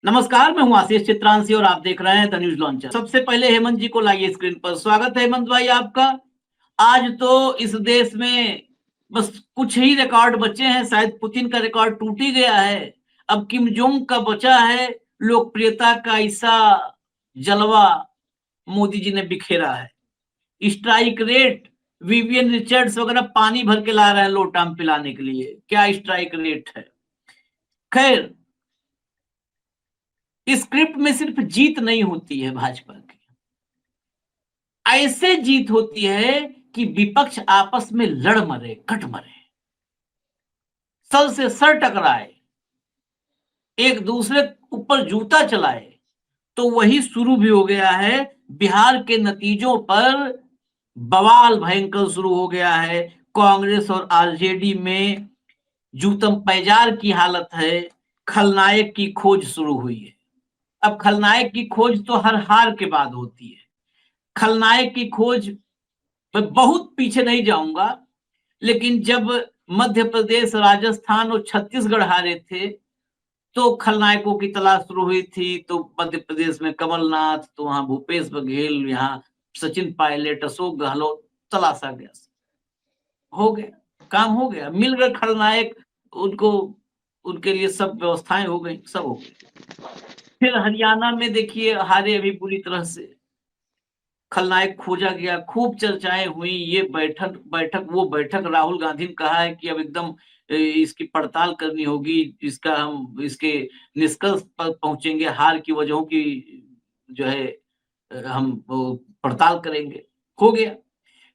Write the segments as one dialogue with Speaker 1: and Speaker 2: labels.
Speaker 1: नमस्कार, मैं हूं आशीष चित्रांशी और आप देख रहे हैं द न्यूज लॉन्चर। सबसे पहले हेमंत जी को लाइए स्क्रीन पर। स्वागत है हेमंत भाई आपका। आज तो इस देश में बस कुछ ही रिकॉर्ड बचे हैं, शायद पुतिन का रिकॉर्ड टूट ही गया है। अब किम जोंग का बचा है। लोकप्रियता का ऐसा जलवा मोदी जी ने बिखेरा है। स्ट्राइक रेट, विवियन रिचर्ड्स वगैरह पानी भर के ला रहे हैं लोटा में पिलाने के लिए। क्या स्ट्राइक रेट है। खैर, स्क्रिप्ट में सिर्फ जीत नहीं होती है भाजपा की, ऐसे जीत होती है कि विपक्ष आपस में लड़ मरे, कट मरे, सर से सर टकराए, एक दूसरे ऊपर जूता चलाए। तो वही शुरू भी हो गया है। बिहार के नतीजों पर बवाल भयंकर शुरू हो गया है। कांग्रेस और आरजेडी में जूतम पैजार की हालत है। खलनायक की खोज शुरू हुई है। अब खलनायक की खोज तो हर हार के बाद होती है। खलनायक की खोज, मैं बहुत पीछे नहीं जाऊंगा, लेकिन जब मध्य प्रदेश, राजस्थान और छत्तीसगढ़ हारे थे तो खलनायकों की तलाश शुरू हुई थी। तो मध्य प्रदेश में कमलनाथ, तो वहां भूपेश बघेल, यहाँ सचिन पायलट, अशोक गहलोत, तलाशा गया, हो गया, काम हो गया, मिल गए खलनायक उनको। उनके लिए सब व्यवस्थाएं हो गई, सब हो गई। फिर हरियाणा में देखिए हारे अभी बुरी तरह से। खलनायक खोजा गया, खूब चर्चाएं हुई। ये बैठक बैठक वो बैठक, राहुल गांधी ने कहा है कि अब एकदम इसकी पड़ताल करनी होगी, इसका हम इसके निष्कर्ष पर पहुंचेंगे, हार की वजहों की जो है हम वो पड़ताल करेंगे। हो गया।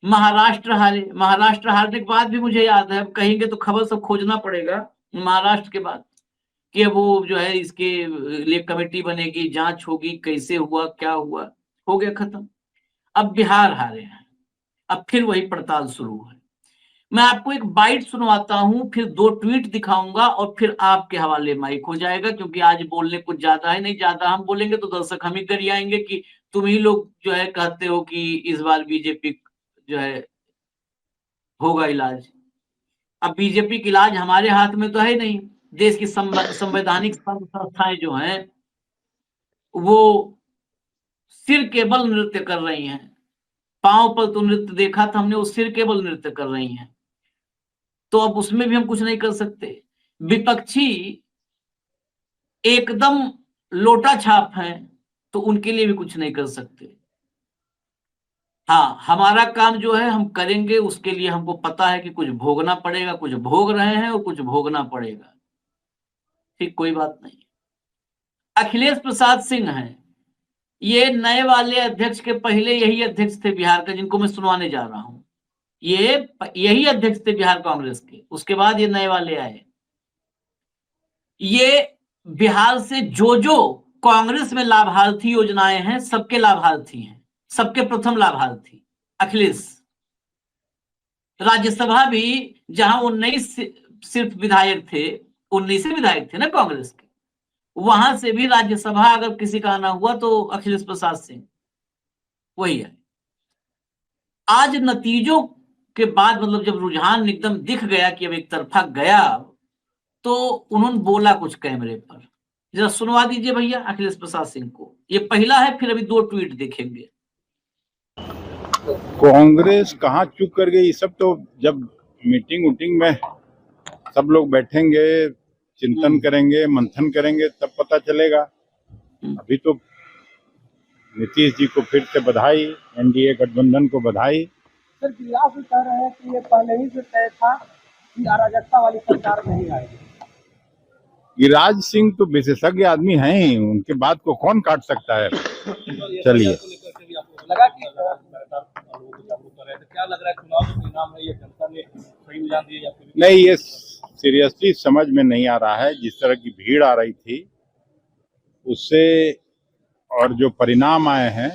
Speaker 1: महाराष्ट्र हारे। महाराष्ट्र हारने के बाद भी मुझे याद है, अब कहेंगे तो खबर सब खोजना पड़ेगा महाराष्ट्र के बाद, कि अब वो जो है इसके लिए कमेटी बनेगी, जांच होगी, कैसे हुआ, क्या हुआ। हो गया, खत्म। अब बिहार हारे हैं। अब फिर वही पड़ताल शुरू है। मैं आपको एक बाइट सुनवाता हूं, फिर दो ट्वीट दिखाऊंगा और फिर आपके हवाले माइक हो जाएगा, क्योंकि आज बोलने कुछ ज्यादा है नहीं। ज्यादा हम बोलेंगे तो दर्शक हम ही गरियाएंगे कि तुम ही लोग जो है कहते हो कि इस बार बीजेपी जो है होगा इलाज। अब बीजेपी का इलाज हमारे हाथ में तो है नहीं। देश की संवैधानिक संस्थाएं जो हैं वो सिर के बल नृत्य कर रही हैं। पांव पर तो नृत्य देखा था हमने, वो सिर के बल नृत्य कर रही हैं। तो अब उसमें भी हम कुछ नहीं कर सकते। विपक्षी एकदम लोटा छाप हैं, तो उनके लिए भी कुछ नहीं कर सकते। हाँ, हमारा काम जो है हम करेंगे, उसके लिए हमको पता है कि कुछ भोगना पड़ेगा, कुछ भोग रहे हैं और कुछ भोगना पड़ेगा। ठीक, कोई बात नहीं। अखिलेश प्रसाद सिंह हैं, ये नए वाले अध्यक्ष के पहले यही अध्यक्ष थे बिहार का, जिनको मैं सुनवाने जा रहा हूं। ये यही अध्यक्ष थे बिहार कांग्रेस के, उसके बाद ये नए वाले आए। ये बिहार से जो जो कांग्रेस में लाभार्थी योजनाएं हैं, सबके लाभार्थी हैं, सबके प्रथम लाभार्थी अखिलेश। राज्यसभा भी, जहां 19 सिर्फ विधायक थे, 19 विधायक थे ना कांग्रेस के, वहां से भी राज्यसभा अगर किसी का आना हुआ तो अखिलेश प्रसाद सिंह वही है। आज नतीजों के बाद, मतलब जब रुझान एकदम दिख गया कि अब एक तरफा गया, तो उन्होंने बोला कुछ कैमरे पर। जरा सुनवा दीजिए भैया अखिलेश प्रसाद सिंह को। ये पहला है, फिर अभी दो ट्वीट देखेंगे।
Speaker 2: कांग्रेस कहाँ चुप कर गई, सब तो जब मीटिंग उटिंग में सब लोग बैठेंगे, चिंतन करेंगे, मंथन करेंगे, तब पता चलेगा। अभी तो नीतीश जी को फिर से बधाई, एनडीए गठबंधन को बधाई।
Speaker 3: सर, गिलास भी कह रहे हैं कि ये पहले ही से तय था कि अराजकता वाली सरकार नहीं आएगी।
Speaker 2: गिरिराज सिंह तो विशेषज्ञ आदमी हैं ही, उनके बात को कौन काट सकता है। चलिए,
Speaker 3: लगा कि क्या लग रहा है, चुनाव का परिणाम है, ये जनता ने सही रुझान दिया?
Speaker 2: नहीं, ये सीरियसली समझ में नहीं आ रहा है। जिस तरह की भीड़ आ रही थी उससे और जो परिणाम आए हैं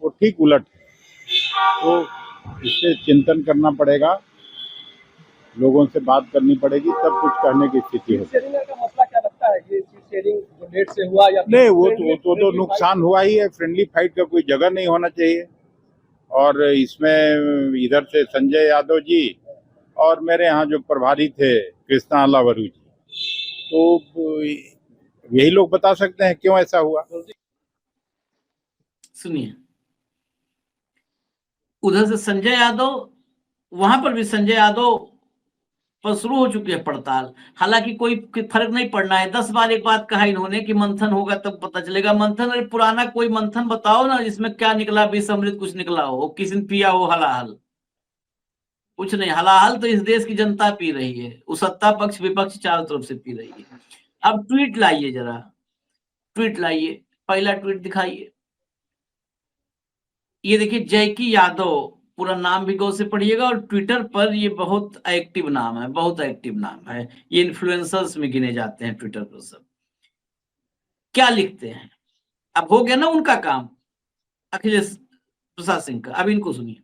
Speaker 2: वो ठीक उलट है। तो इससे चिंतन करना पड़ेगा, लोगों से बात करनी पड़ेगी, तब कुछ करने की स्थिति होगी।
Speaker 3: शेयरिंग का मसला क्या लगता है, ये शेयरिंग जो डेट से हुआ या
Speaker 2: नहीं, वो तो नुकसान हुआ ही है। फ्रेंडली फाइट का कोई जगह नहीं होना चाहिए। और इसमें इधर से संजय यादव जी और मेरे यहाँ जो प्रभारी थे कृष्णा अलावरू जी, तो यही लोग बता सकते हैं क्यों ऐसा हुआ।
Speaker 1: सुनिए, उधर से संजय यादव, वहां पर भी संजय यादव पर शुरू हो चुकी है पड़ताल। हालांकि कोई फर्क नहीं पड़ना है। 10 बार एक बात कहा इन्होंने कि मंथन होगा तब पता चलेगा। मंथन, अरे पुराना कोई मंथन बताओ ना जिसमें क्या निकला, विषअमृत कुछ निकला हो, किसी ने पिया हो हलाहल। कुछ नहीं, हलाहल तो इस देश की जनता पी रही है, वो सत्ता पक्ष विपक्ष चारों तरफ से पी रही है। अब ट्वीट लाइए, जरा ट्वीट लाइए, पहला ट्वीट दिखाइए। ये देखिए, जयकी यादव, पूरा नाम भी गौर से पढ़िएगा। और ट्विटर पर ये बहुत एक्टिव नाम है, बहुत एक्टिव नाम है। ये इन्फ्लुएंसर्स में गिने जाते हैं ट्विटर पर सब। क्या लिखते हैं, अब हो गया ना उनका काम, अखिलेश प्रसाद सिंह का। अब इनको सुनिए।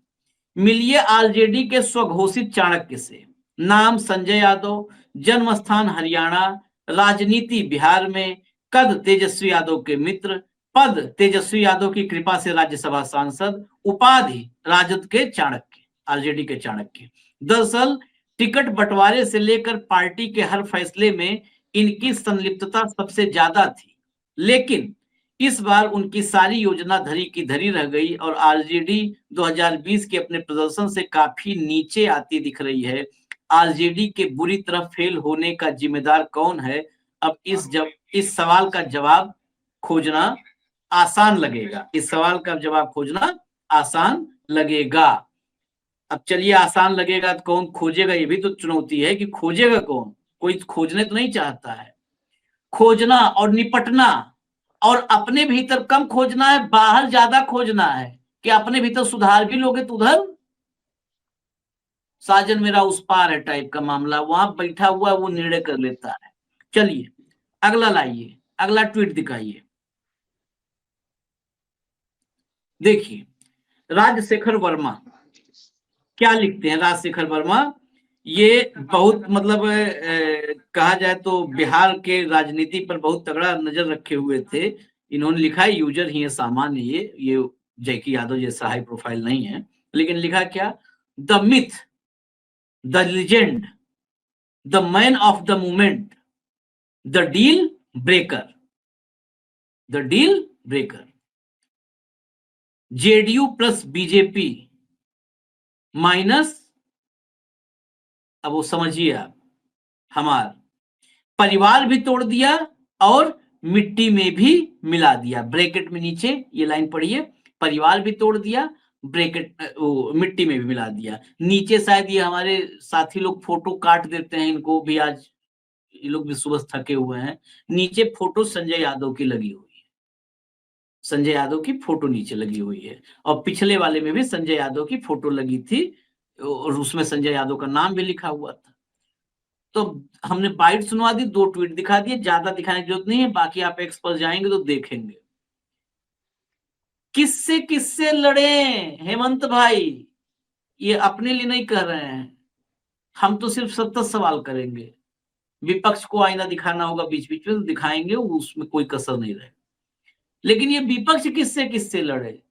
Speaker 1: मिलिए आरजेडी के स्वघोषित चाणक्य से। नाम संजय यादव, जन्म स्थान हरियाणा, राजनीति बिहार में, कद तेजस्वी यादव के मित्र, पद तेजस्वी यादव की कृपा से राज्यसभा सांसद, उपाधि राजद के चाणक्य, आरजेडी के चाणक्य। दरअसल टिकट बंटवारे से लेकर पार्टी के हर फैसले में इनकी संलिप्तता सबसे ज्यादा थी, लेकिन इस बार उनकी सारी योजना धरी की धरी रह गई और आरजेडी 2020 के अपने प्रदर्शन से काफी नीचे आती दिख रही है। आरजेडी के बुरी तरह फेल होने का जिम्मेदार कौन है? अब इस सवाल का जवाब खोजना आसान लगेगा। इस सवाल का जवाब खोजना आसान लगेगा। अब चलिए, आसान लगेगा तो कौन खोजेगा, ये भी तो चुनौती है कि खोजेगा कौन। कोई खोजने तो नहीं चाहता है। खोजना और निपटना, और अपने भीतर कम खोजना है, बाहर ज्यादा खोजना है कि अपने भीतर सुधार भी लोगे तो उधर साजन मेरा उस पार है टाइप का मामला, वहां बैठा हुआ वो निर्णय कर लेता है। चलिए अगला लाइए, अगला ट्वीट दिखाइए। देखिए, राजशेखर वर्मा क्या लिखते हैं। राजशेखर वर्मा ये बहुत मतलब कहा जाए तो बिहार के राजनीति पर बहुत तगड़ा नजर रखे हुए थे। इन्होंने लिखा है, यूजर ही है सामान्य, ये जयकी यादव जैसा हाई प्रोफाइल नहीं है, लेकिन लिखा क्या, the myth, the legend, the man of the movement, the deal breaker, the deal breaker, JDU plus BJP minus, अब वो समझिए आप, हमार परिवार भी तोड़ दिया और मिट्टी में भी मिला दिया। ब्रैकेट में नीचे ये लाइन पढ़िए, परिवार भी तोड़ दिया, ब्रैकेट मिट्टी में भी मिला दिया। नीचे शायद ये हमारे साथी लोग फोटो काट देते हैं, इनको भी आज ये लोग भी सुबह थके हुए हैं। नीचे फोटो संजय यादव की लगी हुई है, संजय यादव की फोटो नीचे लगी हुई है, और पिछले वाले में भी संजय यादव की फोटो लगी थी और उसमें संजय यादव का नाम भी लिखा हुआ था। तो हमने बाइट सुनवा दी, 2 ट्वीट दिखा दिए, ज्यादा दिखाने की जरूरत नहीं है, बाकी आप एक्स पर जाएंगे तो देखेंगे। किससे किससे लड़े हेमंत भाई, ये अपने लिए नहीं कह रहे हैं, हम तो सिर्फ सत्य सवाल करेंगे। विपक्ष को आईना दिखाना होगा बीच बीच में तो दिखाएंगे, उसमें कोई कसर नहीं रहे। लेकिन ये विपक्ष किससे किससे लड़े,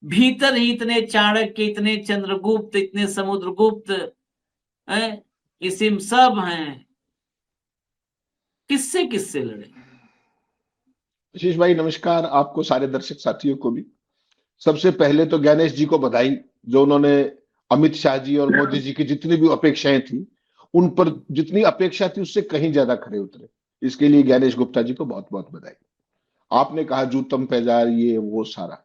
Speaker 1: भीतर ही इतने चाणक्य, इतने चंद्रगुप्त, इतने समुद्रगुप्त हैं, इसिम सब हैं, किससे किससे लड़े।
Speaker 4: आशीष भाई नमस्कार, आपको सारे दर्शक साथियों को भी। सबसे पहले तो ज्ञानेश जी को बधाई, जो उन्होंने अमित शाह जी और मोदी जी की जितनी भी अपेक्षाएं थी, उन पर जितनी अपेक्षा थी उससे कहीं ज्यादा खरे उतरे। इसके लिए ज्ञानेश गुप्ता जी को बहुत बहुत बधाई। आपने कहा जूतम पैजार, ये वो सारा,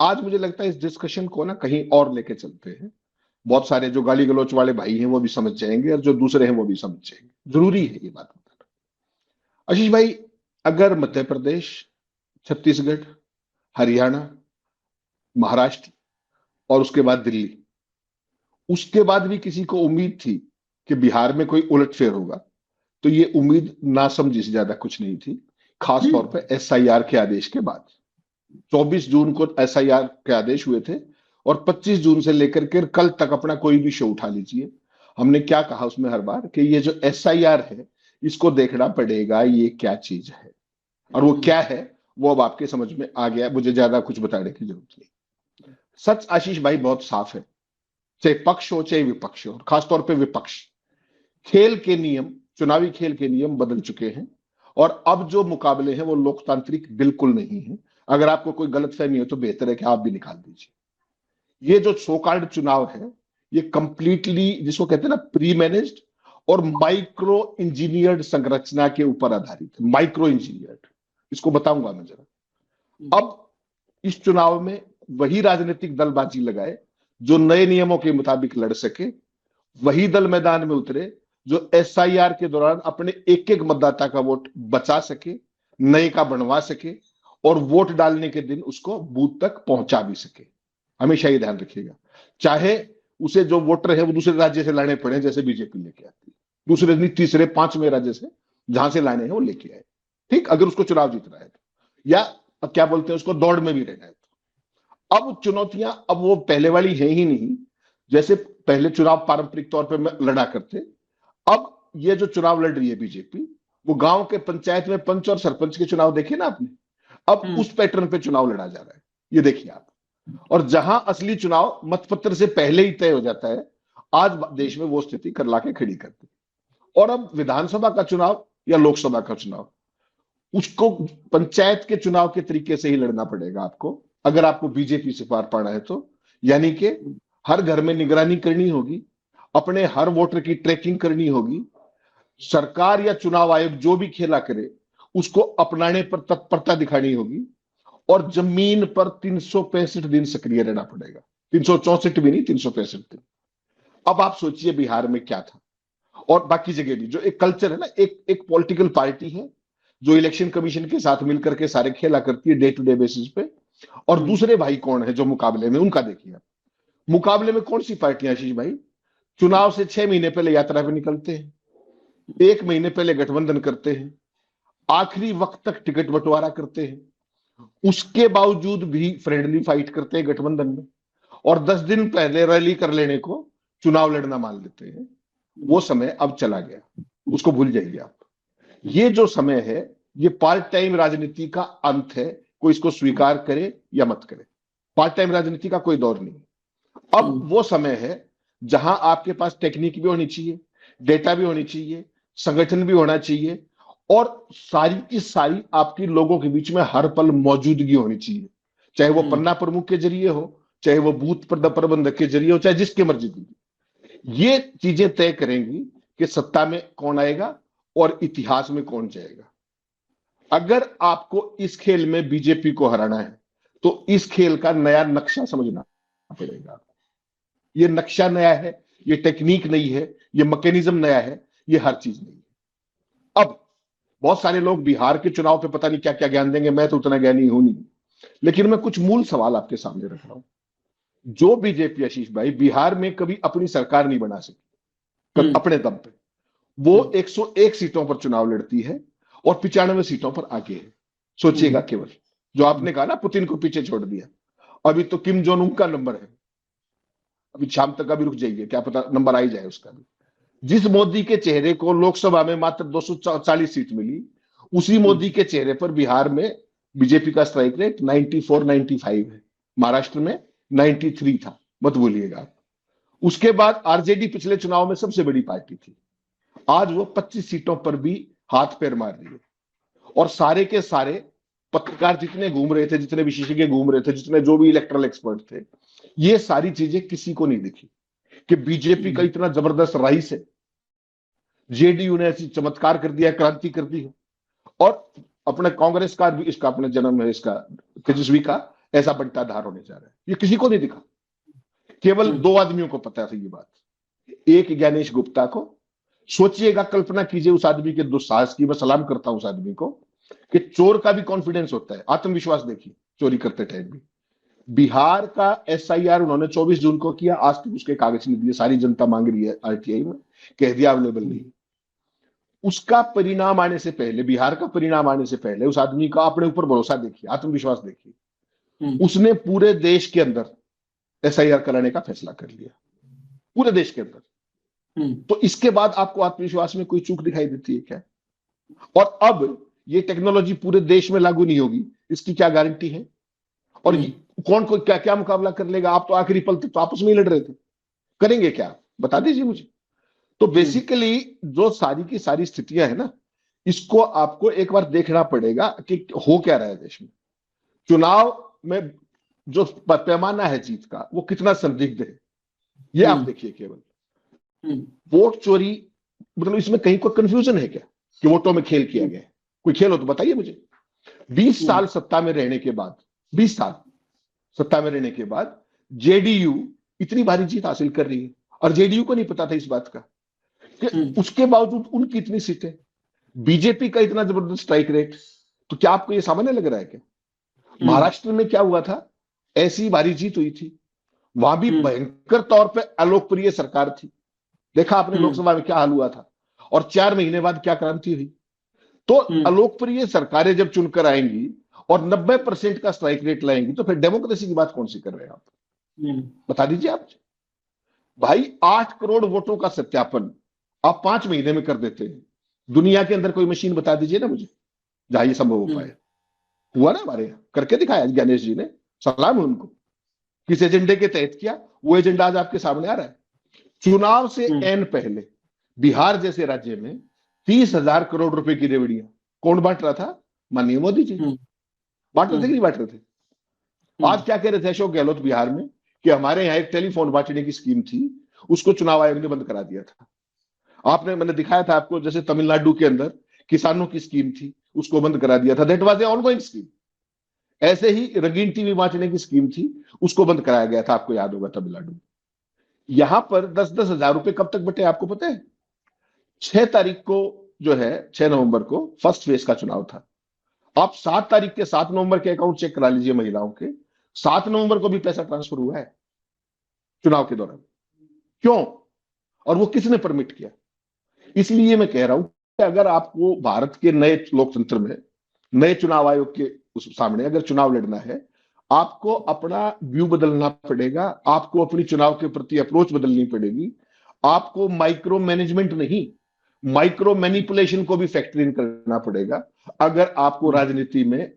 Speaker 4: आज मुझे लगता है इस डिस्कशन को ना कहीं और लेके चलते हैं। बहुत सारे जो गाली गलौच वाले भाई हैं वो भी समझ जाएंगे और जो दूसरे हैं वो भी समझ जाएंगे। जरूरी है ये बात बताना। आशीष भाई, अगर मध्य प्रदेश, छत्तीसगढ़, हरियाणा, महाराष्ट्र और उसके बाद दिल्ली, उसके बाद भी किसी को उम्मीद थी कि बिहार में कोई उलटफेर होगा, तो ये उम्मीद नासमझी से ज्यादा कुछ नहीं थी। खास तौर पे एसआईआर के आदेश के बाद 24 जून को एसआईआर के आदेश हुए थे और 25 जून से लेकर के कल तक अपना कोई भी शो उठा लीजिए, हमने क्या कहा उसमें हर बार कि ये जो एसआईआर है इसको देखना पड़ेगा, ये क्या चीज है और वो क्या है वो अब आपके समझ में आ गया, मुझे ज्यादा कुछ बताने की जरूरत नहीं। सच आशीष भाई बहुत साफ है, चाहे पक्ष हो चाहे विपक्ष हो, खासतौर पे विपक्ष, खेल के नियम, चुनावी खेल के नियम बदल चुके हैं और अब जो मुकाबले हैं वो लोकतांत्रिक बिल्कुल नहीं है। अगर आपको कोई गलतफहमी हो तो बेहतर है कि आप भी निकाल दीजिए। ये जो सो कॉल्ड चुनाव है ये कंप्लीटली, जिसको कहते हैं ना, प्री मैनेज्ड और माइक्रो इंजीनियर्ड संरचना के ऊपर आधारित है। माइक्रो इंजीनियर्ड, इसको बताऊंगा मैं जरा। अब इस चुनाव में वही राजनीतिक दल बाजी लगाए जो नए नियमों के मुताबिक लड़ सके, वही दल मैदान में उतरे जो एसआईआर के दौरान अपने एक एक मतदाता का वोट बचा सके, नए का बनवा सके और वोट डालने के दिन उसको बूथ तक पहुंचा भी सके। हमेशा ये ध्यान रखिएगा, चाहे उसे जो वोटर है वो दूसरे राज्य से लाने पड़े, जैसे बीजेपी लेके आती है, दूसरे नहीं तीसरे पांचवें राज्य से जहां से लाने हैं वो लेके आए, ठीक, अगर उसको चुनाव जीतना है तो, या क्या बोलते हैं उसको, दौड़ में भी रहना है तो। अब चुनौतियां अब वो पहले वाली है ही नहीं, जैसे पहले चुनाव पारंपरिक तौर पर लड़ा करते। अब ये जो चुनाव लड़ रही है बीजेपी, वो गांव के पंचायत में पंच और सरपंच के चुनाव देखे ना आपने, अब उस पैटर्न पे चुनाव लड़ा जा रहा है, ये देखिए आप। और जहां असली चुनाव मतपत्र से पहले ही तय हो जाता है, आज देश में वो स्थिति कर ला के खड़ी करती है। और अब विधानसभा का चुनाव या लोकसभा का चुनाव, उसको पंचायत के चुनाव के तरीके से ही लड़ना पड़ेगा आपको, अगर आपको बीजेपी से पार पाना है तो। यानी कि हर घर में निगरानी करनी होगी, अपने हर वोटर की ट्रैकिंग करनी होगी, सरकार या चुनाव आयोग जो भी खेला करे उसको अपनाने पर तत्परता दिखानी होगी, और जमीन पर 365 दिन सक्रिय रहना पड़ेगा। 364 भी नहीं, 365 दिन। अब आप सोचिए बिहार में क्या था, और बाकी जगह भी जो एक कल्चर है ना, एक पॉलिटिकल पार्टी है जो इलेक्शन कमीशन के साथ मिलकर के सारे खेला करती है डे टू डे बेसिस पे, और दूसरे भाई कौन है जो मुकाबले में, उनका देखिए आप। मुकाबले में कौन सी पार्टियां आशीष भाई, चुनाव से 6 महीने पहले यात्रा पे निकलते हैं, 1 महीने पहले गठबंधन करते हैं, आखिरी वक्त तक टिकट बंटवारा करते हैं, उसके बावजूद भी फ्रेंडली फाइट करते हैं गठबंधन में, और 10 दिन पहले रैली कर लेने को चुनाव लड़ना मान लेते हैं। वो समय अब चला गया, उसको भूल जाइए आप। ये जो समय है ये पार्ट टाइम राजनीति का अंत है, कोई इसको स्वीकार करे या मत करे, पार्ट टाइम राजनीति का कोई दौर नहीं। अब वो समय है जहां आपके पास टेक्निक भी होनी चाहिए, डेटा भी होनी चाहिए, संगठन भी होना चाहिए, और सारी की सारी आपकी लोगों के बीच में हर पल मौजूदगी होनी चाहिए, चाहे वो पन्ना प्रमुख के जरिए हो, चाहे वो बूथ प्रबंधक के जरिए हो, चाहे जिसके मर्जी की। ये चीजें तय करेंगी कि सत्ता में कौन आएगा और इतिहास में कौन जाएगा। अगर आपको इस खेल में बीजेपी को हराना है तो इस खेल का नया नक्शा समझना पड़ेगा। ये नक्शा नया है, ये टेक्निक नहीं है, ये मैकेनिज्म नया है, ये हर चीज नहीं है। अब बहुत सारे लोग बिहार के चुनाव पे पता नहीं क्या क्या ज्ञान देंगे, मैं तो उतना ज्ञानी हूं नहीं, लेकिन मैं कुछ मूल सवाल आपके सामने रख रहा हूं। जो बीजेपी आशीष भाई बिहार में कभी अपनी सरकार नहीं बना सकी अपने दम पे, वो 101 सीटों पर चुनाव लड़ती है और 95 सीटों पर आगे है। सोचिएगा केवल, जो आपने कहा ना पुतिन को पीछे छोड़ दिया, अभी तो किम जोंग उन का नंबर है, अभी शाम तक अभी रुक जाइए, क्या पता नंबर आ ही जाए उसका भी। जिस मोदी के चेहरे को लोकसभा में मात्र 240 सीट मिली, उसी मोदी के चेहरे पर बिहार में बीजेपी का स्ट्राइक रेट 94-95 है, महाराष्ट्र में 93 था, मत भूलिएगा। उसके बाद आरजेडी पिछले चुनाव में सबसे बड़ी पार्टी थी, आज वो 25 सीटों पर भी हाथ पैर मार रही है। और सारे के सारे पत्रकार जितने घूम रहे थे, जितने विशेषज्ञ घूम रहे थे, जितने जो भी इलेक्टोरल एक्सपर्ट थे, ये सारी चीजें किसी को नहीं दिखी कि बीजेपी का इतना जबरदस्त राइस है, जेडीयू ने ऐसी चमत्कार कर दिया, क्रांति कर दी है, और अपने कांग्रेस का भी इसका अपने जन्म है, इसका तेजस्वी का ऐसा बंटाधार होने जा रहा है, ये किसी को नहीं दिखा। केवल 2 आदमियों को पता था ये बात, एक ज्ञानेश गुप्ता को। सोचिएगा, कल्पना कीजिए उस आदमी के दुस्साहस की। मैं सलाम करता हूं उस आदमी को कि चोर का भी कॉन्फिडेंस होता है, आत्मविश्वास देखिए चोरी करते टाइम भी। बिहार का एसआईआर उन्होंने 24 जून को किया, आज तक उसके कागज नहीं दिए, सारी जनता मांग रही है आरटीआई में, कह दिया अवेलेबल नहीं। उसका परिणाम आने से पहले, बिहार का परिणाम आने से पहले उस आदमी का अपने ऊपर भरोसा देखिए, आत्मविश्वास देखिए, उसने पूरे देश के अंदर एसआईआर कराने का फैसला कर लिया, पूरे देश के अंदर। तो इसके बाद आपको आत्मविश्वास में कोई चूक दिखाई देती है क्या? और अब ये टेक्नोलॉजी पूरे देश में लागू नहीं होगी, इसकी क्या गारंटी है? और कौन को क्या क्या मुकाबला कर लेगा? आप तो आखिरी पल तक तो आपस में ही लड़ रहे थे, करेंगे क्या? बता दीजिए मुझे। तो बेसिकली जो सारी की सारी स्थितियां है ना, इसको आपको एक बार देखना पड़ेगा कि हो क्या रहा है देश में। चुनाव में जो पैमाना है जीत का वो कितना संदिग्ध है, ये आप देखिए। केवल वोट चोरी, मतलब इसमें कहीं कोई कंफ्यूजन है क्या कि वोटों में खेल किया गया है? कोई खेल हो तो बताइए मुझे। 20 साल सत्ता में रहने के बाद, 20 साल सत्ता में रहने के बाद जेडीयू इतनी भारी जीत हासिल कर रही है, और जेडीयू को नहीं पता था इस बात का कि उसके बावजूद उनकी इतनी सीटें, बीजेपी का इतना जबरदस्त स्ट्राइक रेट। तो क्या आपको ये सामान्य लग रहा है क्या? महाराष्ट्र में क्या हुआ था, ऐसी भारी जीत हुई थी, वहां भी भयंकर तौर पे अलोकप्रिय सरकार थी। देखा आपने लोकसभा में क्या हाल हुआ था, और 4 महीने बाद क्या क्रांति हुई। तो अलोकप्रिय सरकारें जब चुनकर आएंगी और 90% का स्ट्राइक रेट लाएंगी, तो फिर डेमोक्रेसी की बात कौन सी कर रहे हैं आप? बता दीजिए आप भाई। 8 करोड़ वोटों का सत्यापन आप 5 महीने में कर देते हैं। दुनिया के अंदर कोई मशीन बता दीजिए ना मुझे जहां ये संभव हो पाए। हुआ ना हमारे यहां, करके दिखाया ज्ञानेश जी ने, सलाम है उनको। किस एजेंडे के तहत किया, वो एजेंडा आज आपके सामने आ रहा है। चुनाव से एन पहले बिहार जैसे राज्य में 30,000 करोड़ रुपए की रेवड़ियां कौन बांट रहा था? माननीय मोदी जी बांट रहे थे कि नहीं बांट रहे थे? आज क्या कह रहे थे अशोक गहलोत बिहार में कि हमारे यहाँ एक टेलीफोन बांटने की स्कीम थी, उसको चुनाव आयोग ने बंद करा दिया था। आपने, मैंने दिखाया था आपको, जैसे तमिलनाडु के अंदर किसानों की स्कीम थी, उसको बंद करा दिया था। That was a ongoing scheme. ऐसे ही रंगीन टीवी बांटने की स्कीम थी, उसको बंद कराया गया था, आपको याद होगा तमिलनाडु में। यहां पर 10-10 हजार रुपए कब तक बटे आपको पता है? 6 तारीख को जो है, 6 नवंबर को फर्स्ट फेज का चुनाव था। आप 7 तारीख के 7 नवंबर के अकाउंट चेक करा लीजिए महिलाओं के, 7 नवंबर को भी पैसा ट्रांसफर हुआ है चुनाव के दौरान। क्यों? और वो किसने परमिट किया? इसलिए मैं कह रहा हूं कि अगर आपको भारत के नए लोकतंत्र में, नए चुनाव आयोग के उस सामने अगर चुनाव लड़ना है, आपको अपना व्यू बदलना पड़ेगा, आपको अपनी चुनाव के प्रति अप्रोच बदलनी पड़ेगी। आपको माइक्रो मैनेजमेंट नहीं, माइक्रो मैनिपुलेशन को भी फैक्टर इन करना पड़ेगा अगर आपको राजनीति में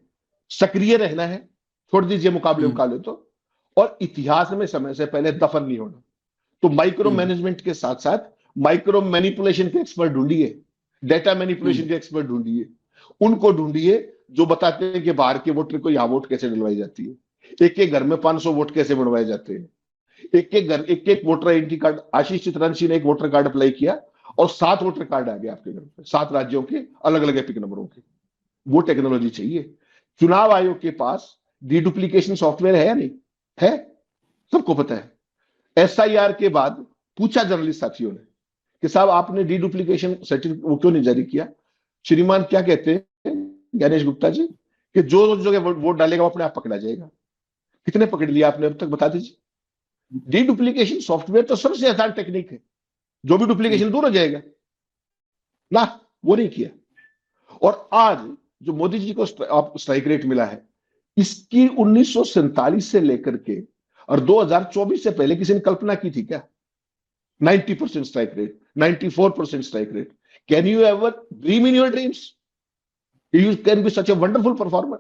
Speaker 4: सक्रिय रहना है। छोड़ दीजिए मुकाबले उकाले तो, और इतिहास में समय से पहले दफन नहीं होना। तो माइक्रो मैनेजमेंट के साथ साथ माइक्रो मैनिपुलेशन के एक्सपर्ट ढूंढिए, डेटा मैनिपुलेशन के एक्सपर्ट ढूंढिए, उनको ढूंढिए जो बताते हैं कि बाहर के वोटर को यहां वोट कैसे डलवाई जाती है, एक एक घर में 500 वोट कैसे बनवाए जाते हैं, एक एक घर, एक एक वोटर आइडेंटिटी कार्ड। आशीष चितरंशी ने एक वोटर कार्ड अप्लाई किया और 7 वोटर कार्ड आ गए आपके घर पे, 7 राज्यों के अलग अलग एपिक नंबरों के। वो टेक्नोलॉजी चाहिए। चुनाव आयोग के पास डीडुप्लीकेशन सॉफ्टवेयर है या नहीं है? सबको पता है। एसआईआर के बाद पूछा जर्नलिस्ट साथियों ने कि साहब आपने डीडुप्लीकेशन सर्टिफिकेट वो क्यों नहीं जारी किया? श्रीमान क्या कहते हैं ज्ञानेश गुप्ता जी कि जो जगह वोट डालेगा वो अपने आप पकड़ा जाएगा। कितने पकड़ लिया आपने अब तक, बता दीजिए। डीडुप्लीकेशन सॉफ्टवेयर तो सबसे आसान टेक्निक है, जो भी डुप्लीकेशन दूर हो जाएगा ना, वो नहीं किया। और आज जो मोदी जी को स्ट्राइक रेट मिला है, इसकी 1947 से लेकर के और 2024 से पहले किसी ने कल्पना की थी क्या? 90% strike rate, 94% strike rate. Can you ever dream in your dreams you can be such a wonderful performer?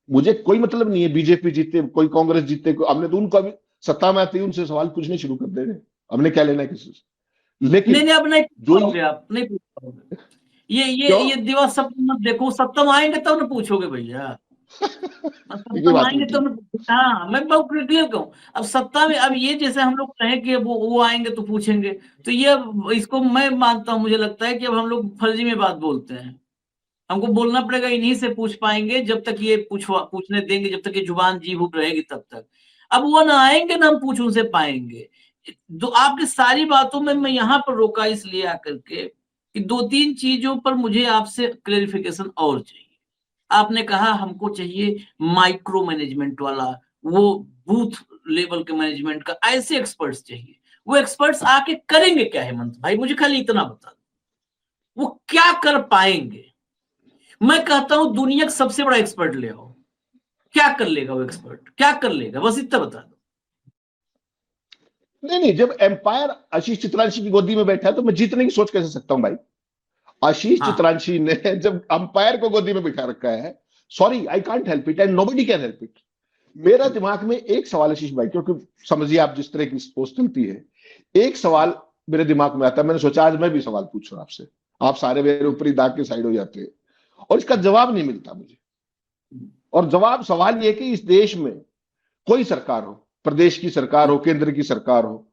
Speaker 4: मुझे कोई मतलब नहीं है बीजेपी जीते, कोई कांग्रेस जीते, हमने तो उनको अभी सत्ता में आते ही उनसे सवाल पूछने शुरू कर दे रहे हैं। हमने क्या लेना है किसी से? लेकिन
Speaker 1: नहीं, अब नहीं
Speaker 4: जो
Speaker 1: पूछोगे, आप नहीं पूछोगे। ये दिवस सब मत देखो, सत्ता में आएंगे तब न पूछोगे भैया। सत्ता में आएंगे तब न। हाँ, मैं बहुत क्लियर कहूँ। अब सत्ता में, अब ये जैसे हम लोग कहें कि वो आएंगे तो पूछेंगे, तो ये इसको मैं मानता हूँ, मुझे लगता है कि अब हम लोग फर्जी में बात बोलते हैं। हमको बोलना पड़ेगा, इन्हीं से पूछ पाएंगे जब तक ये पूछने देंगे, जब तक ये जुबान जी हुब रहेगी तब तक। अब वो ना आएंगे ना हम पूछ उनसे पाएंगे। तो आपकी सारी बातों में मैं यहाँ पर रोका इसलिए आकर के कि 2-3 चीजों पर मुझे आपसे क्लेरिफिकेशन और चाहिए। आपने कहा हमको चाहिए माइक्रो मैनेजमेंट वाला, वो बूथ लेवल के मैनेजमेंट का, ऐसे एक्सपर्ट्स चाहिए। वो एक्सपर्ट्स आके करेंगे क्या हेमंत भाई? मुझे खाली इतना बता दो, वो क्या कर पाएंगे? मैं कहता हूं दुनिया का सबसे बड़ा एक्सपर्ट ले आओ, क्या कर लेगा वो एक्सपर्ट? क्या कर लेगा? बस इतना बता दो।
Speaker 4: नहीं, जब एम्पायर आशीष चितरांशी की गोदी में बैठा है तो मैं जीतने की सोच कैसे सकता हूं भाई? आशीष चितरांशी ने जब अंपायर को गोदी में बिठा रखा है, sorry I can't help it and nobody can help it. मेरा दिमाग में एक सवाल आशीष भाई, क्योंकि समझिए आप जिस तरह की पोस्ट चलती है, एक सवाल मेरे दिमाग में आता है। मैंने सोचा आज मैं भी सवाल पूछ रहा हूं आपसे, आप सारे मेरे ऊपरी दाग के साइड हो जाते हैं, और इसका जवाब नहीं मिलता मुझे। और जवाब, सवाल ये कि इस देश में कोई सरकार हो, प्रदेश की सरकार हो, केंद्र की सरकार हो,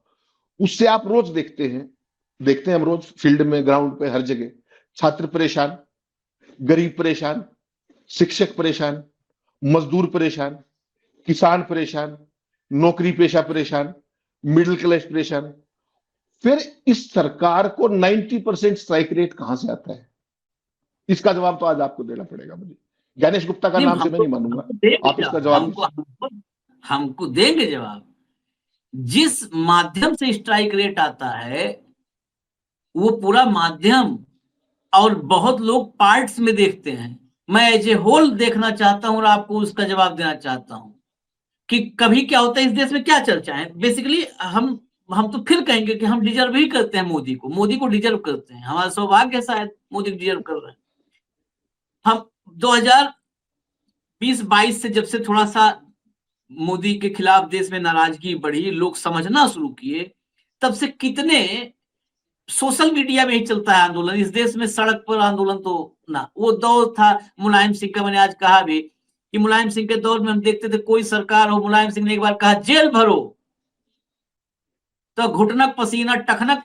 Speaker 4: उससे आप रोज देखते हैं हम रोज फील्ड में, ग्राउंड पे, हर जगह छात्र परेशान, गरीब परेशान, शिक्षक परेशान, मजदूर परेशान, किसान परेशान, नौकरी पेशा परेशान, मिडिल क्लास परेशान। फिर इस सरकार को 90% स्ट्राइक रेट कहां से आता है? इसका जवाब तो आज आपको देना पड़ेगा मुझे। ज्ञानेश गुप्ता का
Speaker 1: नहीं,
Speaker 4: नाम से मैं नहीं मानूंगा,
Speaker 1: हमको देंगे
Speaker 4: आप इसका
Speaker 1: जवाब,
Speaker 4: जवाब
Speaker 1: हमको देंगे जवाब। जिस माध्यम से स्ट्राइक रेट आता है वो पूरा माध्यम और बहुत लोग पार्ट्स में देखते हैं। मैं एज ए होल देखना चाहता हूं और आपको उसका जवाब देना चाहता हूं कि कभी क्या होता है इस देश में, क्या चर्चा है। बेसिकली हम तो फिर कहेंगे कि हम डिजर्व ही करते हैं मोदी को डिजर्व करते हैं। हमारा सौभाग्य शायद मोदी को डिजर्व कर रहे हैं। हम 2020-22 से जब से थोड़ा सा मोदी के खिलाफ देश में नाराजगी बढ़ी, लोग समझना शुरू किए, तब से कितने सोशल मीडिया में ही चलता है आंदोलन। इस देश में सड़क पर आंदोलन तो ना, वो दौर था मुलायम सिंह का। मैंने आज कहा भी कि मुलायम सिंह के दौर में हम देखते थे कोई सरकार हो, मुलायम सिंह ने एक बार कहा जेल भरो, तो घुटनक पसीना, टखनक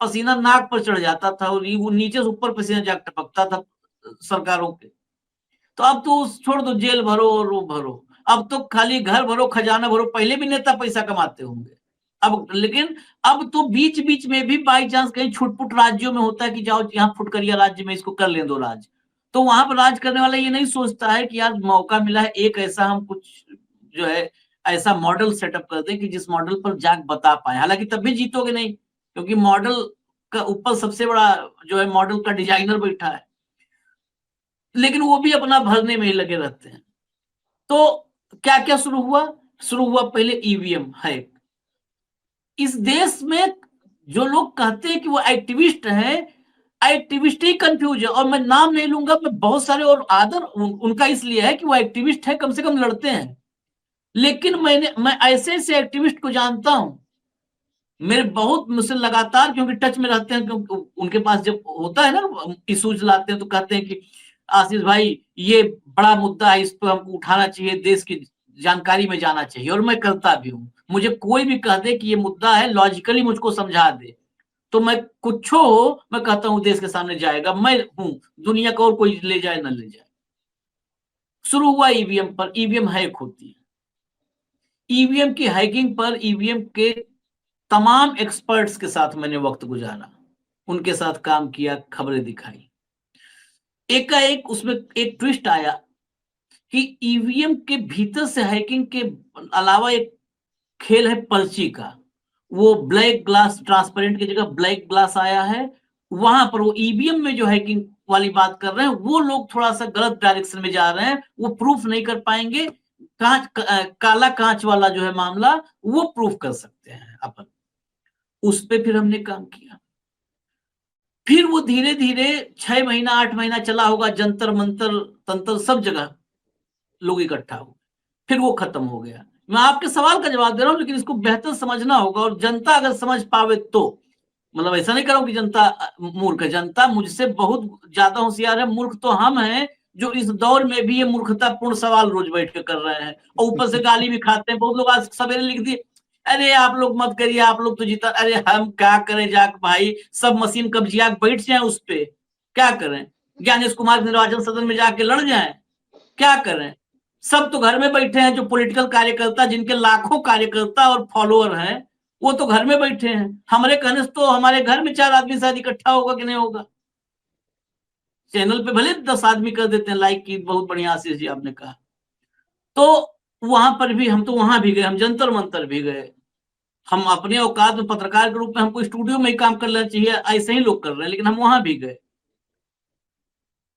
Speaker 1: पसीना नाक पर चढ़ जाता था और वो नीचे से ऊपर पसीना जाग टपकता था सरकारों के। तो अब तो छोड़ दो, जेल भरो और वो भरो, अब तो खाली घर भरो, खजाना भरो। पहले भी नेता पैसा कमाते होंगे अब, लेकिन अब तो बीच बीच में भी बाई चांस कहीं छुटपुट राज्यों में होता है कि जाओ यहाँ फुटकरिया राज्य में इसको कर ले दो राज, तो वहां पर राज करने वाला ये नहीं सोचता है कि यार मौका मिला है, एक ऐसा हम कुछ जो है ऐसा मॉडल सेटअप कर दें कि जिस मॉडल पर जाग बता पाए। हालांकि तब भी जीतोगे नहीं, क्योंकि मॉडल का ऊपर सबसे बड़ा जो है मॉडल का डिजाइनर बैठा है, लेकिन वो भी अपना भरने में ही लगे रहते हैं। तो क्या क्या शुरू हुआ पहले ईवीएम है। इस देश में जो लोग कहते हैं कि वो एक्टिविस्ट हैं, एक्टिविस्ट ही कंफ्यूज है। और मैं नाम नहीं लूंगा, मैं बहुत सारे, और आदर उनका इसलिए है कि वो एक्टिविस्ट है, कम से कम लड़ते हैं। लेकिन मैं ऐसे ऐसे एक्टिविस्ट को जानता हूं, मेरे बहुत मुझसे लगातार क्योंकि टच में रहते हैं, क्योंकि उनके पास जब होता है ना इशूज लाते हैं तो कहते हैं कि आशीष भाई ये बड़ा मुद्दा है, इस पर हमको उठाना चाहिए, देश की जानकारी में जाना चाहिए, और मैं करता भी हूँ। मुझे कोई भी कह दे कि ये मुद्दा है, लॉजिकली मुझको समझा दे, तो मैं कुछ हो मैं कहता हूँ देश के सामने जाएगा, मैं हूं, दुनिया का और कोई ले जाए ना ले जाए। शुरू हुआ ईवीएम पर, ईवीएम हैक होती है। ईवीएम की हैकिंग पर ईवीएम के तमाम एक्सपर्ट्स के साथ मैंने वक्त गुजारा, उनके साथ काम किया, खबरें दिखाई। एकाएक उसमें एक ट्विस्ट आया कि ईवीएम के भीतर से हैकिंग के अलावा एक खेल है पर्ची का। वो ब्लैक ग्लास, ट्रांसपेरेंट की जगह ब्लैक ग्लास आया है। वहां पर वो ईवीएम में जो हैकिंग वाली बात कर रहे हैं, वो लोग थोड़ा सा गलत डायरेक्शन में जा रहे हैं, वो प्रूफ नहीं कर पाएंगे। काला कांच वाला जो है मामला, वो प्रूफ कर सकते हैं अपन। उस पे फिर हमने काम किया। फिर वो धीरे धीरे 6 महीना 8 महीना चला होगा, जंतर मंतर तंत्र सब जगह लोग इकट्ठा हो, फिर वो खत्म हो गया। मैं आपके सवाल का जवाब दे रहा हूं, लेकिन इसको बेहतर समझना होगा, और जनता अगर समझ पावे तो, मतलब ऐसा नहीं कर रहा हूं कि जनता मूर्ख है, जनता मुझसे बहुत ज्यादा होशियार है। मूर्ख तो हम हैं जो इस दौर में भी ये मूर्खतापूर्ण सवाल रोज बैठ के कर रहे हैं, और ऊपर से गाली भी खाते हैं। बहुत लोग आज सवेरे लिख दिए, अरे आप लोग मत करिए, आप लोग तो जीता। अरे हम क्या करें जाक भाई, सब मशीन कब्जिया बैठ जाए उस पे, क्या करें? ज्ञानेश कुमार निर्वाचन सदन में जाके लड़ जाए, क्या करें? सब तो घर में बैठे हैं, जो पॉलिटिकल कार्यकर्ता जिनके लाखों कार्यकर्ता और फॉलोअर हैं, वो तो घर में बैठे हैं। हमारे कहने से तो हमारे घर में 4 आदमी शायद इकट्ठा होगा कि नहीं होगा। चैनल पे भले 10 आदमी कर देते हैं लाइक की, बहुत बढ़िया आशीष जी आपने कहा। तो वहां पर भी हम तो वहां भी गए, हम जंतर मंतर भी गए। हम अपने औकात में पत्रकार के रूप में, हमको स्टूडियो में ही काम कर लेना चाहिए, ऐसे ही लोग कर रहे हैं, लेकिन हम वहां भी गए,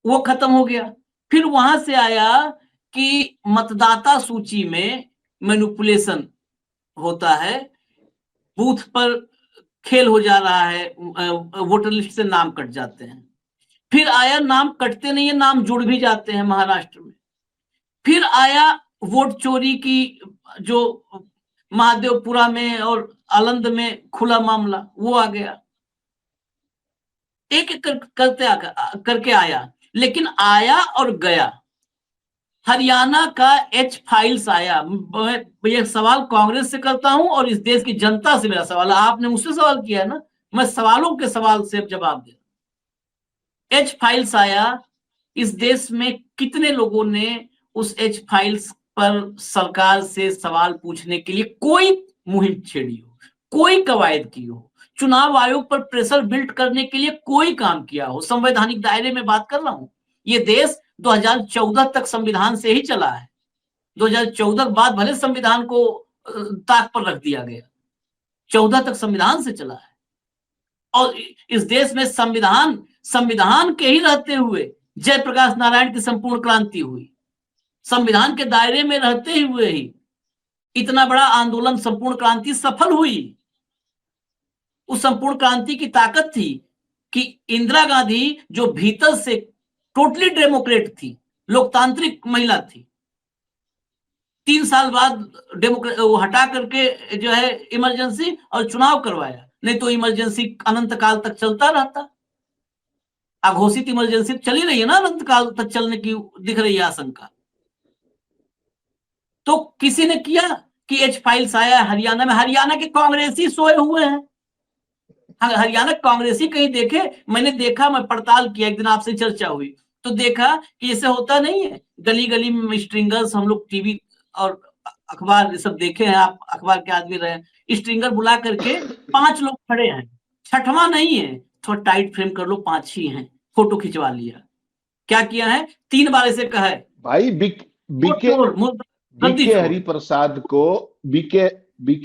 Speaker 1: वो खत्म हो गया। फिर वहां से आया कि मतदाता सूची में मैनिपुलेशन होता है, बूथ पर खेल हो जा रहा है, वोटर लिस्ट से नाम कट जाते हैं। फिर आया नाम कटते नहीं है, नाम जुड़ भी जाते हैं महाराष्ट्र में। फिर आया वोट चोरी की, जो महादेवपुरा में और आलंद में खुला मामला, वो आ गया। एक एक करके आया, लेकिन आया और गया। हरियाणा का एच फाइल्स आया। मैं ये सवाल कांग्रेस से करता हूं और इस देश की जनता से मेरा सवाल है। आपने मुझसे सवाल किया है ना, मैं सवालों के सवाल से जवाब दे। एच फाइल्स आया, इस देश में कितने लोगों ने उस एच फाइल्स पर सरकार से सवाल पूछने के लिए कोई मुहिम छेड़ी हो, कोई कवायद की हो, चुनाव आयोग पर प्रेशर बिल्ड करने के लिए कोई काम किया हो? संवैधानिक दायरे में बात कर रहा हूं। ये देश 2014 तक संविधान से ही चला है। 2014 के बाद भले संविधान को ताक पर रख दिया गया, 14 तक संविधान से चला है। और इस देश में संविधान के ही रहते हुए जयप्रकाश नारायण की संपूर्ण क्रांति हुई। संविधान के दायरे में रहते हुए ही इतना बड़ा आंदोलन, संपूर्ण क्रांति सफल हुई। उस संपूर्ण क्रांति की ताकत थी कि इंदिरा गांधी, जो भीतर से टोटली डेमोक्रेट थी, लोकतांत्रिक महिला थी, 3 साल बाद वो हटा करके जो है इमरजेंसी और चुनाव करवाया। नहीं तो इमरजेंसी अनंत काल तक चलता रहता। अघोषित इमरजेंसी चली रही है ना, अनंत काल तक चलने की दिख रही है आशंका। तो किसी ने किया कि एच फाइल्स आया हरियाणा में। हरियाणा के कांग्रेसी सोए हुए हैं। हरियाणा कांग्रेसी कहीं देखे? मैंने देखा, मैं पड़ताल किया, एक दिन आपसे चर्चा हुई तो देखा कि ऐसे होता नहीं है। गली गली में स्ट्रिंगर्स, हम लोग टीवी और अखबार ये सब देखे हैं, आप अखबार के आदमी रहे। स्ट्रिंगर बुला करके 5 लोग खड़े हैं, 6वां नहीं है, थोड़ा टाइट फ्रेम कर लो, 5 ही हैं, फोटो खिंचवा लिया। क्या किया है? 3 बार ऐसे कहा है
Speaker 4: भाई बीके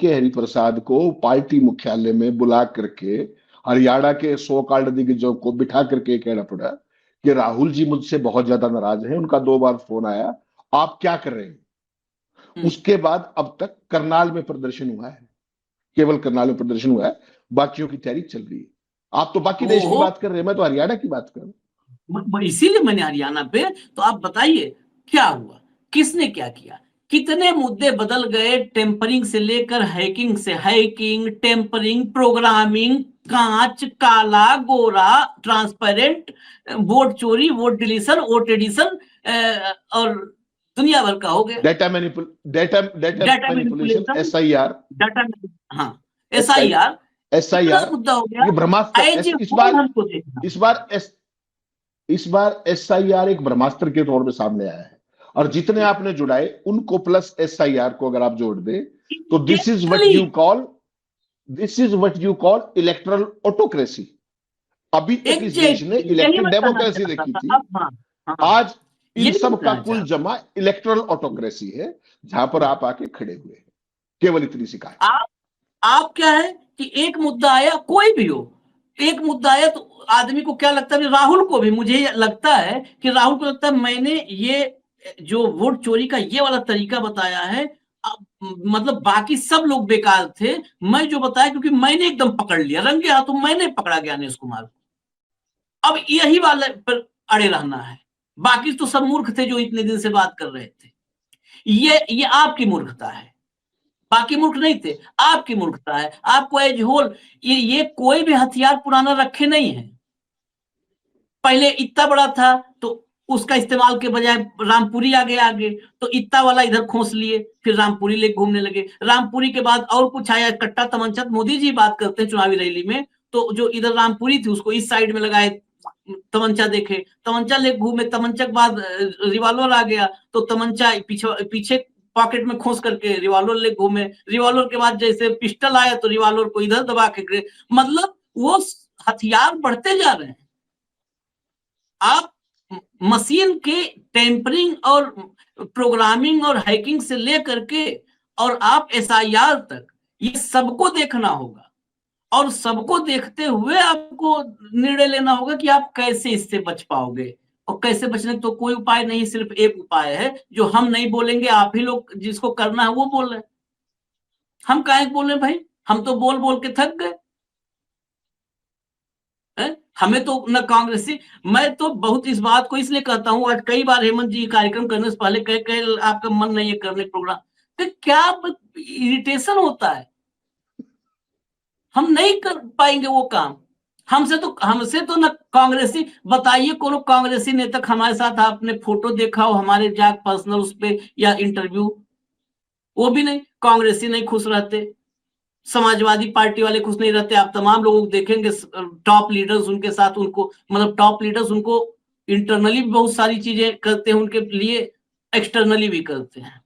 Speaker 4: हरिप्रसाद को पार्टी मुख्यालय में बुला करके हरियाणा के सो कॉल्ड दिग्गजों को बिठा करके कहना पड़ा कि राहुल जी मुझसे बहुत ज्यादा नाराज हैं, उनका 2 बार फोन आया, आप क्या कर रहे हैं? उसके बाद अब तक करनाल में प्रदर्शन हुआ है, केवल करनाल में प्रदर्शन हुआ है, बाकियों की तैयारी चल रही है। आप तो बाकी देश की बात कर रहे हैं, मैं तो हरियाणा की बात कर रहा हूं।
Speaker 1: इसीलिए मैंने हरियाणा पे। तो आप बताइए क्या हुआ, किसने क्या किया, कितने मुद्दे बदल गए टेम्परिंग से लेकर हैकिंग से। हैकिंग, टेम्परिंग, प्रोग्रामिंग, कांच, काला, गोरा, ट्रांसपेरेंट, वोट चोरी, वोट डिलीशन, वोट एडिशन, और दुनिया भर का हो गया।
Speaker 4: डेटा मैनिपुलेशन, SIR,
Speaker 1: हाँ SIR मुद्दा हो गया।
Speaker 4: ये ब्रह्मास्त्र इस बार SIR एक ब्रह्मास्त्र के तौर पे सामने आया है। और जितने आपने जुड़ाए उनको प्लस SIR को अगर आप जोड़ दे तो this is what you call electoral autocracy. अभी तक इस देश ने इलेक्टेड डेमोक्रेसी देखी थी, आज इन सब का कुल जमा इलेक्टोरल ऑटोक्रेसी है, जहां पर आप आके खड़े हुए हैं। केवल इतनी शिकायत।
Speaker 1: आप क्या है कि एक मुद्दा आया, कोई भी हो, एक मुद्दा आया तो आदमी को क्या लगता है, राहुल को भी, मुझे लगता है कि राहुल को लगता है मैंने ये जो वोट चोरी का ये वाला तरीका बताया है, मतलब बाकी सब लोग बेकार थे, मैं जो बताया क्योंकि मैंने एकदम पकड़ लिया, रंगे हाथों मैंने पकड़ा ज्ञानेश कुमार को। अब यही वाले पर अड़े रहना है। बाकी तो सब मूर्ख थे जो इतने दिन से बात कर रहे थे। ये आपकी मूर्खता है, बाकी मूर्ख नहीं थे, आपकी मूर्खता है। आपको एज होल ये कोई भी हथियार पुराना रखे नहीं है। पहले इतना बड़ा था तो उसका इस्तेमाल के बजाय रामपुरी आगे, तो इतना वाला इधर खोस लिए, फिर रामपुरी लेके घूमने लगे। रामपुरी के बाद और कुछ आया, कट्टा तमंचा। मोदी जी बात करते हैं चुनावी रैली में, तो जो इधर रामपुरी थी उसको इस साइड में लगाए, तमंचा देखे, तमंचा लेके घूमे। तमंचा के बाद रिवॉल्वर आ गया, तो तमंचा पीछे पॉकेट में खोस करके रिवॉल्वर ले घूमे। रिवॉल्वर के बाद जैसे पिस्टल आया तो रिवॉल्वर को इधर दबा के, मतलब वो हथियार बढ़ते जा रहे हैं। आप मशीन के टेम्परिंग और प्रोग्रामिंग और हैकिंग से लेकर के और आप SIR तक, ये सबको देखना होगा। और सबको देखते हुए आपको निर्णय लेना होगा कि आप कैसे इससे बच पाओगे। और कैसे बचने तो कोई उपाय नहीं, सिर्फ एक उपाय है जो हम नहीं बोलेंगे, आप ही लोग जिसको करना है वो बोल रहे हैं। हम काहे बोल रहे भाई, हम तो बोल बोल के थक गए। हमें तो न कांग्रेसी, मैं तो बहुत इस बात को इसलिए कहता हूं, आज कई बार हेमंत जी कार्यक्रम करने से पहले कह आपका मन नहीं है करने प्रोग्राम, तो क्या इरिटेशन होता है, हम नहीं कर पाएंगे वो काम। हमसे तो न कांग्रेसी, बताइए कोनो कांग्रेसी नेता हमारे साथ आपने फोटो देखा हो हमारे जाके पर्सनल उस पे या इंटरव्यू? वो भी नहीं, कांग्रेसी नहीं खुश रहते, समाजवादी पार्टी वाले खुश नहीं रहते। आप तमाम लोगों को देखेंगे टॉप लीडर्स उनके साथ, उनको मतलब टॉप लीडर्स उनको इंटरनली भी बहुत सारी चीजें करते हैं उनके लिए, एक्सटर्नली भी करते हैं।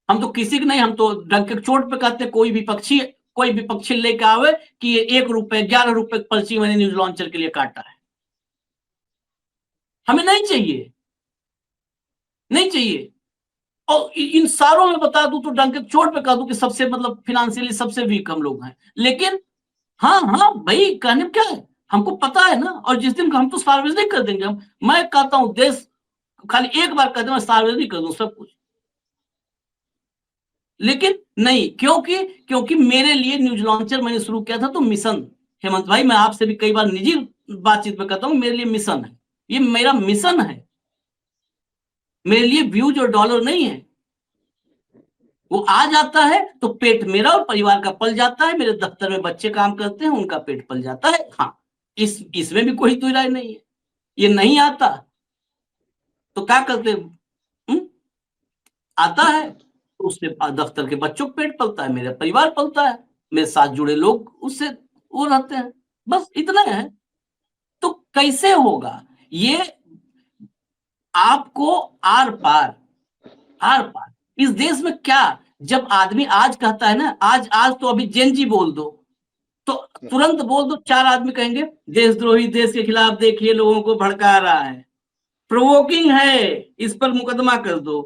Speaker 1: हम तो किसी की नहीं, हम तो डंक के चोट पे कहते हैं कोई भी पक्षी लेके आवे कि ये 1 रुपए 11 रुपए पर्ची मैंने न्यूज लॉन्चर के लिए काटा है, हमें नहीं चाहिए, नहीं चाहिए। और इन सारों में बता दूं तो डंक के चोट पे कह दूं कि सबसे मतलब फिनेंशियली सबसे वीक हम लोग हैं। लेकिन हाँ हाँ भाई, कहने में क्या है, हमको पता है ना। और जिस दिन हम तो सार्वजनिक कर देंगे, मैं कहता हूं देश खाली एक बार कहते मैं सार्वजनिक कर दूं सब कुछ, लेकिन नहीं, क्योंकि मेरे लिए न्यूज लॉन्चर मैंने शुरू किया था तो मिशन, हेमंत भाई मैं आपसे भी कई बार निजी बातचीत में कहता हूं, मेरे लिए मिशन है, ये मेरा मिशन है। मेरे लिए व्यूज और डॉलर नहीं है, वो आ जाता है तो पेट मेरा और परिवार का पल जाता है, मेरे दफ्तर में बच्चे काम करते हैं उनका पेट पल जाता है। हाँ, इसमें भी कोई दुई राय नहीं है। ये नहीं आता तो क्या करते आता है तो उससे दफ्तर के बच्चों का पेट पलता है, मेरा परिवार पलता है, मेरे साथ जुड़े लोग उससे वो रहते हैं, बस इतना है। तो कैसे होगा ये, आपको आर पार इस देश में क्या, जब आदमी आज कहता है ना, आज तो अभी जेनजी बोल दो तो तुरंत बोल दो, 4 आदमी कहेंगे देशद्रोही, देश के खिलाफ देखिए लोगों को भड़का रहा है, प्रोवोकिंग है, इस पर मुकदमा कर दो।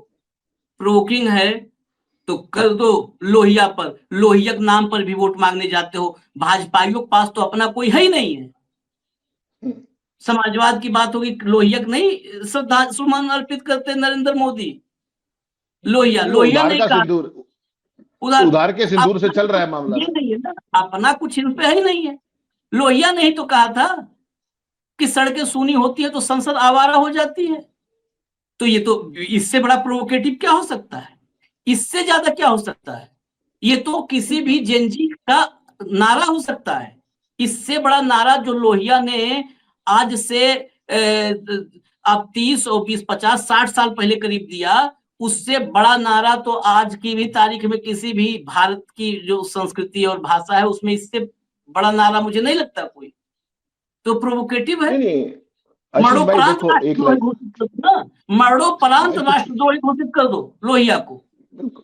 Speaker 1: प्रोवोकिंग है तो कर दो लोहिया पर, लोहिया के नाम पर भी वोट मांगने जाते हो। भाजपाइयों के पास तो अपना कोई है ही नहीं है। समाजवाद की बात होगी, लोहिया नहीं श्रद्धा सुमन अर्पित करते नरेंद्र मोदी, लोहिया
Speaker 4: उधार
Speaker 1: नहीं
Speaker 4: का
Speaker 1: कहा,
Speaker 4: सिंदूर,
Speaker 1: उधर
Speaker 4: उधार के सिंदूर से
Speaker 1: अपना
Speaker 4: चल रहा है
Speaker 1: कुछ
Speaker 4: मामला।
Speaker 1: ये नहीं है ना, अपना कुछ इन पे ही नहीं है। लोहिया ने ही तो कहा था कि सड़कें सूनी होती है तो संसद आवारा हो जाती है। तो ये तो इससे बड़ा प्रोवोकेटिव क्या हो सकता है, इससे ज्यादा क्या हो सकता है? ये तो किसी भी जेनजी का नारा हो सकता है। इससे बड़ा नारा जो लोहिया ने आज से अब 30 और 20 50 60 साल पहले करीब दिया, उससे बड़ा नारा तो आज की भी तारीख में किसी भी भारत की जो संस्कृति और भाषा है उसमें इससे बड़ा नारा मुझे नहीं लगता कोई। तो प्रोवोकेटिव है।
Speaker 4: नहीं आशीष भाई
Speaker 1: मरणोपरांत
Speaker 4: देखो, एक
Speaker 1: राष्ट्रद्रोही
Speaker 4: लाइन
Speaker 1: घोषित कर दो ना, मरणोपरांत
Speaker 4: भाई, कुछ
Speaker 1: राष्ट्रद्रोही घोषित कर दो लोहिया को,
Speaker 4: बिल्कुल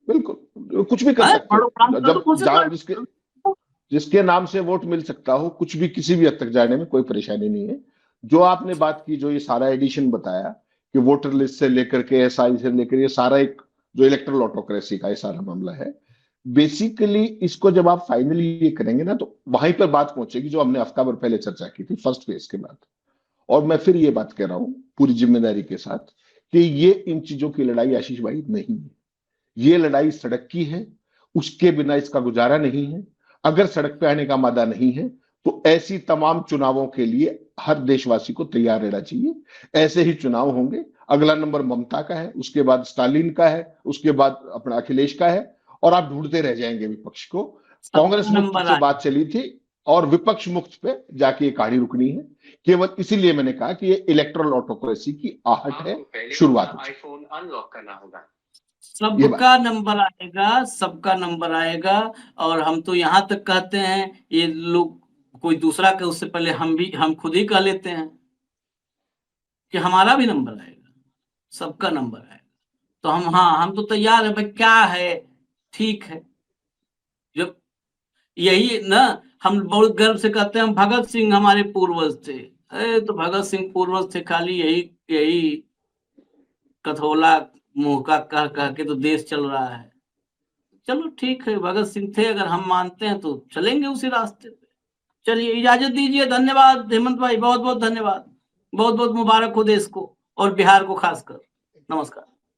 Speaker 4: बिल्कुल कुछ भी कर सकते
Speaker 1: मरणोपरांत
Speaker 4: हो,
Speaker 1: कर दो
Speaker 4: जब
Speaker 1: घोषित
Speaker 4: जहां जिसके
Speaker 1: राष्ट्र।
Speaker 4: जिसके नाम से वोट मिल सकता हो, कुछ भी किसी भी हद तक जाने में कोई परेशानी नहीं है। जो आपने बात की, जो ये सारा एडिशन बताया कि वोटर लिस्ट से लेकर के एसआई से लेकर ये सारा एक जो इलेक्ट्रल ऑटोक्रेसी का ये सारा मामला है, बेसिकली इसको जब आप फाइनली ये करेंगे ना तो वहीं पर बात पहुंचेगी जो हमने हफ्ता भर पहले चर्चा की थी फर्स्ट फेज के बाद। और मैं फिर ये बात कह रहा हूं पूरी जिम्मेदारी के साथ कि ये इन चीजों की लड़ाई आशीष भाई नहीं है, ये लड़ाई सड़क की है, उसके बिना इसका गुजारा नहीं है। अगर सड़क पे आने का मादा नहीं है तो ऐसी तमाम चुनावों के लिए हर देशवासी को तैयार रहना चाहिए। ऐसे ही चुनाव होंगे, अगला नंबर ममता का है, उसके बाद स्टालिन का है, उसके बाद अपना अखिलेश का है, और आप ढूंढते रह जाएंगे विपक्ष को। कांग्रेस
Speaker 1: सबका
Speaker 4: मुक्त
Speaker 1: नंबर
Speaker 4: से
Speaker 1: आए।
Speaker 4: बात चली थी और विपक्ष मुक्त पे जाके ये कहानी रुकनी है। केवल इसीलिए मैंने कहा कि ये इलेक्ट्रल ऑटोक्रेसी की आहट है, शुरुआत है।
Speaker 5: आईफोन अनलॉक करना होगा।
Speaker 1: सबका नंबर आएगा, सबका नंबर आएगा। और हम तो यहाँ तक कहते हैं, ये लोग कोई दूसरा के उससे पहले हम खुद ही कह लेते हैं कि हमारा भी नंबर आएगा, सबका नंबर आएगा। तो हम तो तैयार है भाई, क्या है, ठीक है। जब यही ना, हम बहुत गर्व से कहते हैं हम भगत सिंह हमारे पूर्वज थे। अरे तो भगत सिंह पूर्वज थे, खाली यही कथोला मुंह का कह कह के तो देश चल रहा है। चलो ठीक है, भगत सिंह थे अगर हम मानते हैं तो चलेंगे उसी रास्ते पे। चलिए इजाजत दीजिए, धन्यवाद हेमंत भाई, बहुत बहुत धन्यवाद। बहुत बहुत मुबारक हो देश को और बिहार को खासकर। नमस्कार।